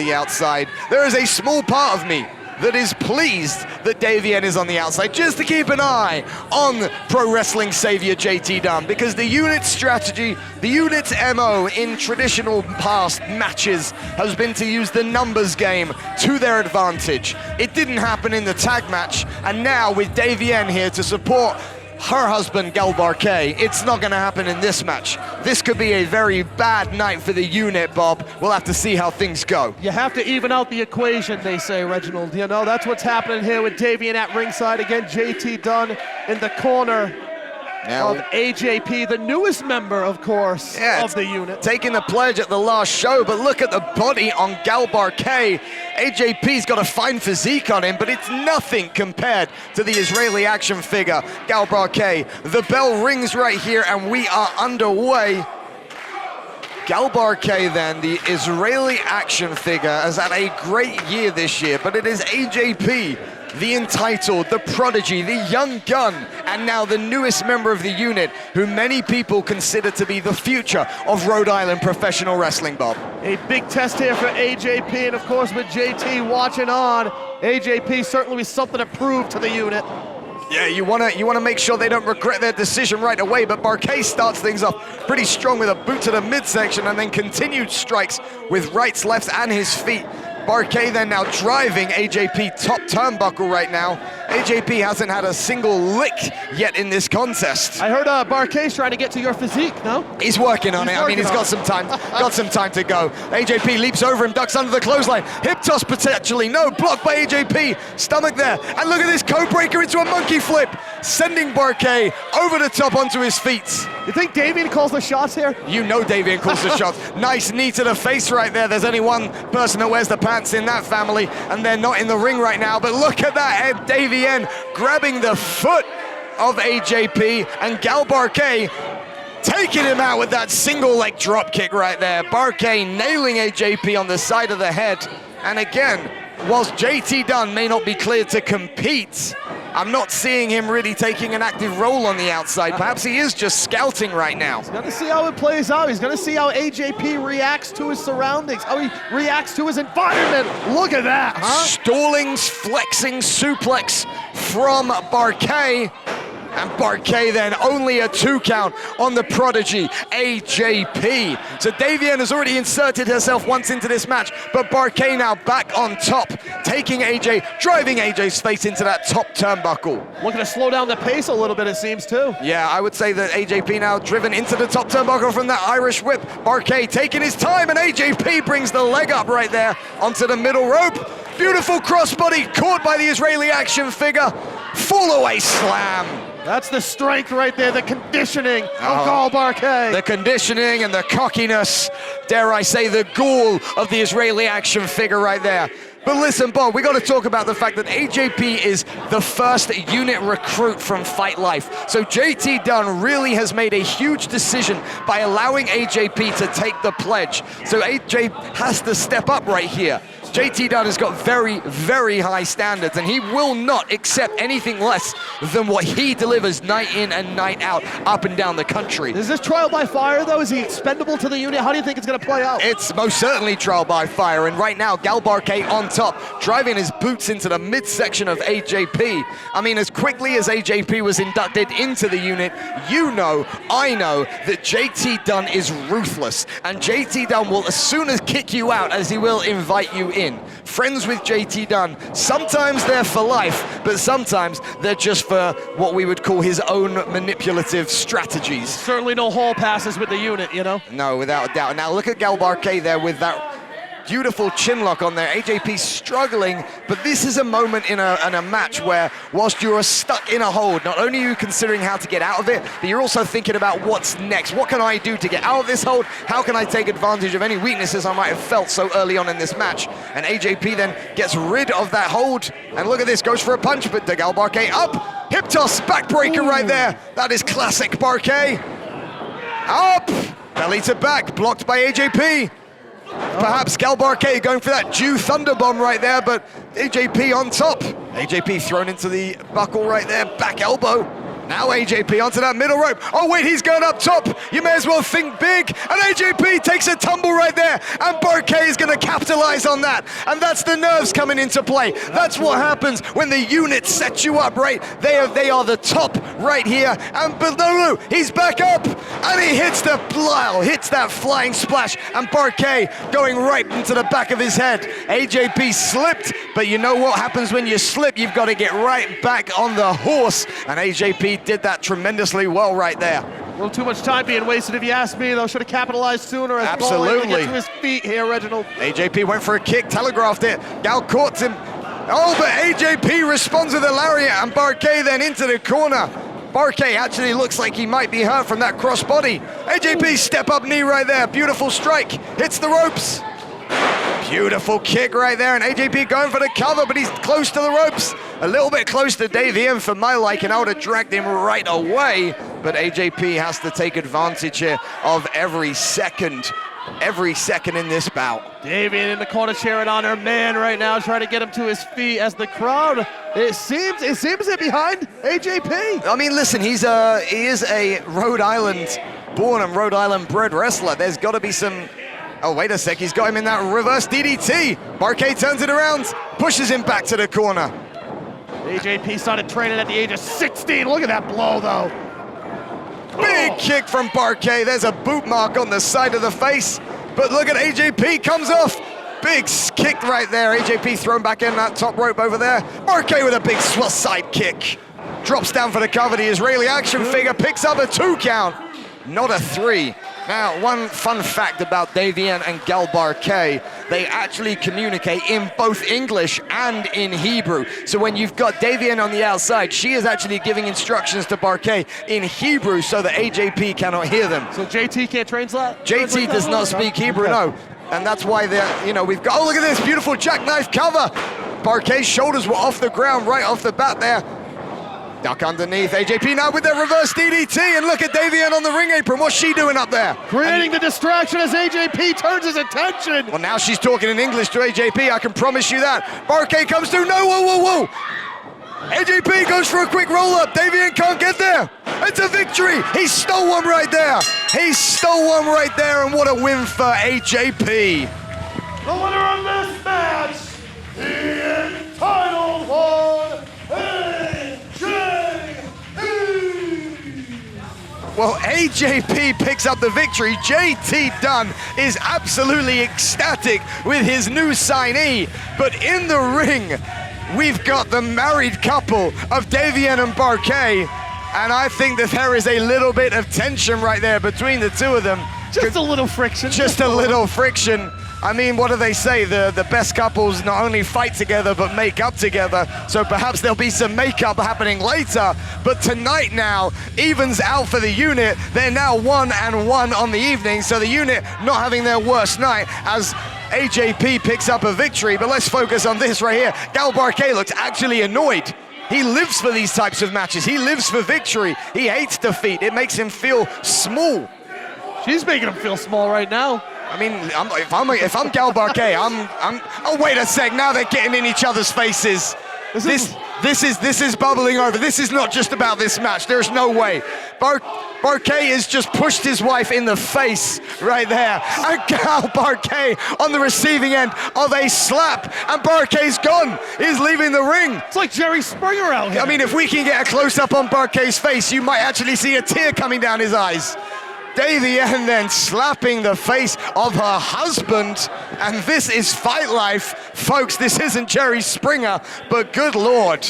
the outside. There is a small part of me that is pleased that Davienne is on the outside, just to keep an eye on pro wrestling savior JT Dunn, because the unit strategy, the unit's MO in traditional past matches has been to use the numbers game to their advantage. It didn't happen in the tag match, and now with Davienne here to support her husband, Barkay, it's not going to happen in this match. This could be a very bad night for the unit, Bob. We'll have to see how things go. You have to even out the equation, they say, Reginald. You know, that's what's happening here with Davienne at ringside. Again, JT Dunn in the corner of AJP, the newest member, of course, of the unit. Taking the pledge at the last show, but look at the body on Barkay. AJP's got a fine physique on him, but it's nothing compared to the Israeli action figure, Barkay. The bell rings right here, and we are underway. Barkay then, the Israeli action figure, has had a great year this year, but it is AJP, the entitled, the prodigy, the young gun, and now the newest member of the unit, who many people consider to be the future of Rhode Island professional wrestling, Bob. A big test here for AJP, and of course with JT watching on, AJP certainly was something to prove to the unit. Yeah, you wanna make sure they don't regret their decision right away, but Barkay starts things off pretty strong with a boot to the midsection and then continued strikes with rights, lefts, and his feet. Barkay then now driving AJP top turnbuckle right now. AJP hasn't had a single lick yet in this contest. I heard Barkay's trying to get to your physique, no? He's working on it. I mean, he's got some time, to go. AJP leaps over him, ducks under the clothesline. Hip toss potentially, no, blocked by AJP. Stomach there, and look at this code breaker into a monkey flip, sending Barkay over the top onto his feet. You think Davienne calls the shots here? You know Davienne calls the shots. Nice knee to the face right there. There's only one person that wears the pants in that family, and they're not in the ring right now, but look at that, Davienne grabbing the foot of AJP, and Barkay taking him out with that single leg drop kick right there. Barkay nailing AJP on the side of the head, and again, whilst JT Dunn may not be cleared to compete, I'm not seeing him really taking an active role on the outside. Perhaps he is just scouting right now. He's gonna see how it plays out. He's gonna see how AJP reacts to his surroundings, how he reacts to his environment. Look at that, huh? Stallings, flexing suplex from Barkay. And Barkay then only a 2 count on the prodigy, AJP. So Davienne has already inserted herself once into this match, but Barkay now back on top, taking driving AJ's face into that top turnbuckle. Looking to slow down the pace a little bit, it seems, too. Yeah, I would say that AJP now driven into the top turnbuckle from that Irish whip. Barkay taking his time, and AJP brings the leg up right there onto the middle rope. Beautiful crossbody caught by the Israeli action figure. Fall away slam. That's the strength right there, the conditioning of Barkay. The conditioning and the cockiness, dare I say, the ghoul of the Israeli action figure right there. But listen, Bob, we got to talk about the fact that AJP is the first unit recruit from Fight Life. So JT Dunn really has made a huge decision by allowing AJP to take the pledge. So AJ has to step up right here. JT Dunn has got very, very high standards, and he will not accept anything less than what he delivers night in and night out, up and down the country. Is this trial by fire, though? Is he expendable to the unit? How do you think it's going to play out? It's most certainly trial by fire, and right now, Barkay on top, driving his boots into the midsection of AJP. I mean, as quickly as AJP was inducted into the unit, you know, I know, that JT Dunn is ruthless, and JT Dunn will as soon as kick you out as he will invite you in. Friends with JT Dunn, sometimes they're for life, but sometimes they're just for what we would call his own manipulative strategies. Certainly no hall passes with the unit, you know? No, without a doubt. Now look at Barkay there with that beautiful chin lock on there. AJP struggling, but this is a moment in a match where, whilst you're stuck in a hold, not only are you considering how to get out of it, but you're also thinking about what's next. What can I do to get out of this hold? How can I take advantage of any weaknesses I might have felt so early on in this match? And AJP then gets rid of that hold, and look at this, goes for a punch, but Barkay up, hip toss, backbreaker right there. That is classic Barkay. Up, belly to back, blocked by AJP. Perhaps Barkay going for that Jew thunder bomb right there, but AJP on top. AJP thrown into the buckle right there, back elbow. Now AJP onto that middle rope. Oh wait, he's going up top. You may as well think big. And AJP takes a tumble right there. And Barkay is going to capitalize on that. And that's the nerves coming into play. That's what happens when the unit sets you up, right? They are the top right here. And Belulu, he's back up. And he hits the plow, hits that flying splash. And Barkay going right into the back of his head. AJP slipped, but you know what happens when you slip? You've got to get right back on the horse. And AJP did that tremendously well right there. A little too much time being wasted, if you ask me, though. Should have capitalized sooner. As Absolutely. Get to his feet here, Reginald. AJP went for a kick, telegraphed it. Gal caught him. Oh, but AJP responds with a lariat, and Barkay then into the corner. Barkay actually looks like he might be hurt from that crossbody. AJP step up knee right there. Beautiful strike. Hits the ropes. Beautiful kick right there, and AJP going for the cover, but he's close to the ropes. A little bit close to Davienne for my liking. I would have dragged him right away, but AJP has to take advantage here of every second in this bout. Davienne in the corner cheering on her man right now, trying to get him to his feet as the crowd, it seems it behind AJP. I mean, listen, he is a Rhode Island born and Rhode Island bred wrestler. There's got to be some. Oh, wait a sec, he's got him in that reverse DDT. Barkay turns it around, pushes him back to the corner. AJP started training at the age of 16. Look at that blow, though. Big kick from Barkay. There's a boot mark on the side of the face. But look at AJP, comes off. Big kick right there. AJP thrown back in that top rope over there. Barkay with a big side kick. Drops down for the cover. The Israeli action figure picks up a 2 count, not a 3. Now, one fun fact about Davienne and Gal Barkay, they actually communicate in both English and in Hebrew. So when you've got Davienne on the outside, she is actually giving instructions to Barkay in Hebrew so that AJP cannot hear them. So JT can't translate? JT does not speak Hebrew, no. And that's why we've got, oh, look at this beautiful jackknife cover. Barkay's shoulders were off the ground right off the bat there. Duck underneath. AJP now with their reverse DDT, and look at Davienne on the ring apron. What's she doing up there? Creating the distraction as AJP turns his attention. Well, now she's talking in English to AJP, I can promise you that. Barkay comes through. No, whoa. AJP goes for a quick roll-up. Davienne can't get there. It's a victory. He stole one right there. And what a win for AJP. The winner of this match, the entitled one, Well, AJP picks up the victory. JT Dunn is absolutely ecstatic with his new signee. But in the ring, we've got the married couple of Davienne and Barkay. And I think that there is a little bit of tension right there between the two of them. Just a little friction. Just a little friction. I mean, what do they say? The best couples not only fight together, but make up together. So perhaps there'll be some makeup happening later. But tonight now, evens out for the unit. They're now 1-1 on the evening. So the unit not having their worst night as AJP picks up a victory. But let's focus on this right here. Gal Barkay looks actually annoyed. He lives for these types of matches. He lives for victory. He hates defeat. It makes him feel small. She's making him feel small right now. I mean, if I'm Gal Barkay, oh, wait a sec, now they're getting in each other's faces. This is bubbling over. This is not just about this match. There's no way. Barkay has just pushed his wife in the face right there. And Gal Barkay on the receiving end of a slap. And Barkay's gone. He's leaving the ring. It's like Jerry Springer out here. I mean, if we can get a close-up on Barkay's face, you might actually see a tear coming down his eyes. Davienne then slapping the face of her husband, and this is Fight Life. Folks, this isn't Jerry Springer, but good Lord.